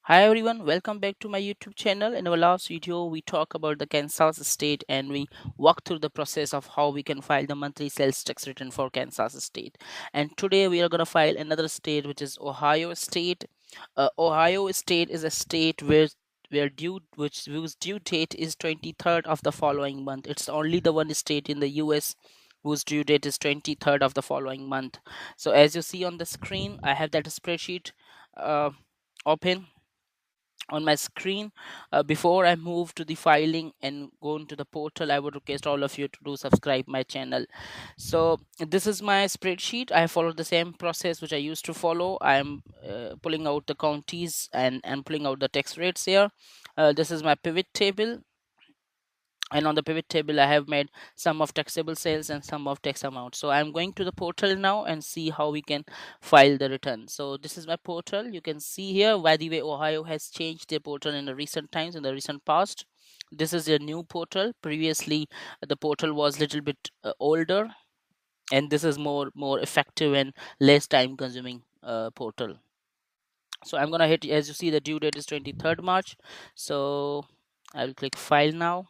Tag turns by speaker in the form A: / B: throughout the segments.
A: Hi everyone, welcome back to my YouTube channel. In our last video, we talk about the Kansas state and we walk through the process of how we can file the monthly sales tax return for Kansas state. And today we are going to file another state, which is Ohio state. Ohio state is a state where due which whose due date is 23rd of the following month. It's only the one state in the US whose due date is 23rd of the following month. So as you see on the screen, I have that spreadsheet uh, open on my screen. Before I move to the filing and go into the portal, I would request all of you to do subscribe my channel. So this is my spreadsheet. I follow the same process which I used to follow. I am pulling out the counties and pulling out the tax rates here. This is my pivot table, and on the pivot table I have made sum of taxable sales and sum of tax amount. So I'm going to the portal now and see how we can file the return. So this is my portal. You can see here, by the way, Ohio has changed their portal in the recent times, in the recent past. This is their new portal. Previously the portal was little bit older, and this is more effective and less time consuming portal. So I'm gonna hit, as you see, the due date is 23rd March. So I will click file now.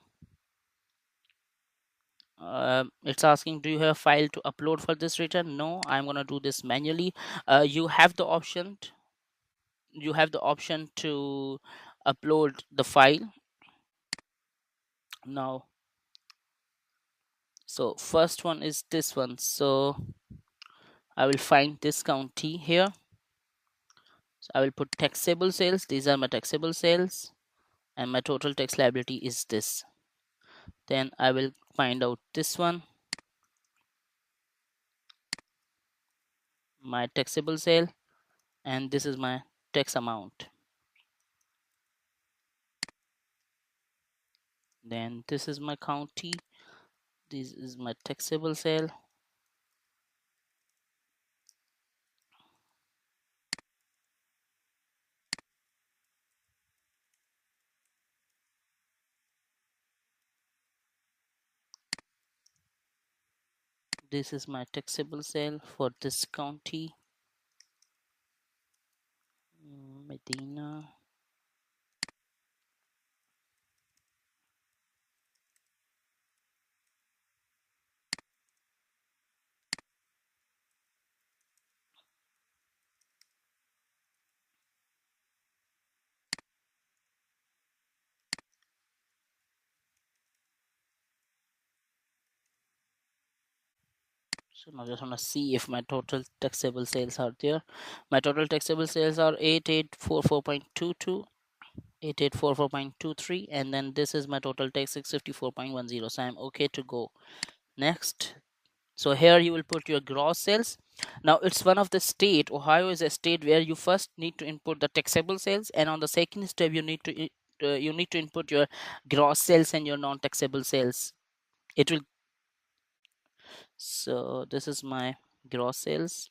A: It's asking, do you have a file to upload for this return? No, I'm gonna do this manually. You have the option to upload the file now. So first one is this one. So I will find this county here. So I will put taxable sales. These are my taxable sales, and my total tax liability is this. Then I will find out this one, my taxable sale, and this is my tax amount. Then this is my county, this is my taxable sale, this is my taxable sale for this county, Medina. So now I just want to see if my total taxable sales are there. My total taxable sales are 8844.22, 8844.23, and then this is my total tax 654.10. So I'm okay to go. Next. So here you will put your gross sales. Now it's one of the state, Ohio is a state where you first need to input the taxable sales, and on the second step you need to input your gross sales and your non-taxable sales. It will. So this is my gross sales.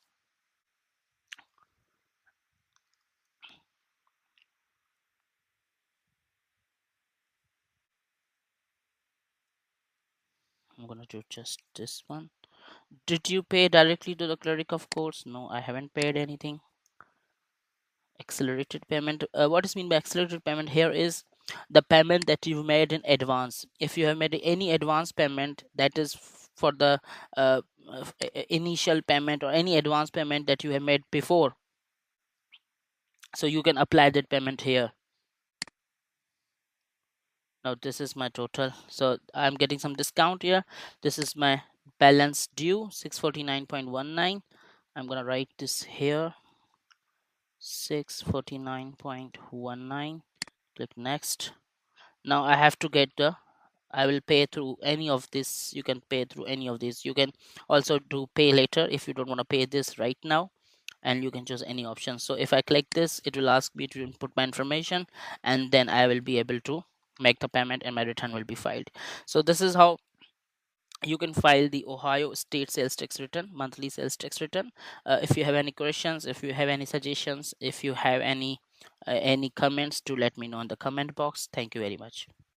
A: I'm gonna do just this one. Did you pay directly to the cleric of course? No, I haven't paid anything. Accelerated payment, what is mean by accelerated payment here is the payment that you've made in advance. If you have made any advance payment, that is for the initial payment or any advance payment that you have made before, so you can apply that payment here. Now this is my total, so I'm getting some discount here. This is my balance due 649.19. I'm gonna write this here, 649.19. Click next. Now I have to get the, I will pay through any of this. You can pay through any of these. You can also do pay later if you don't want to pay this right now, and you can choose any option. So if I click this, it will ask me to input my information, and then I will be able to make the payment and my return will be filed. So this is how you can file the Ohio state sales tax return, monthly sales tax return. If you have any questions, if you have any suggestions, if you have any comments, to let me know in the comment box. Thank you very much.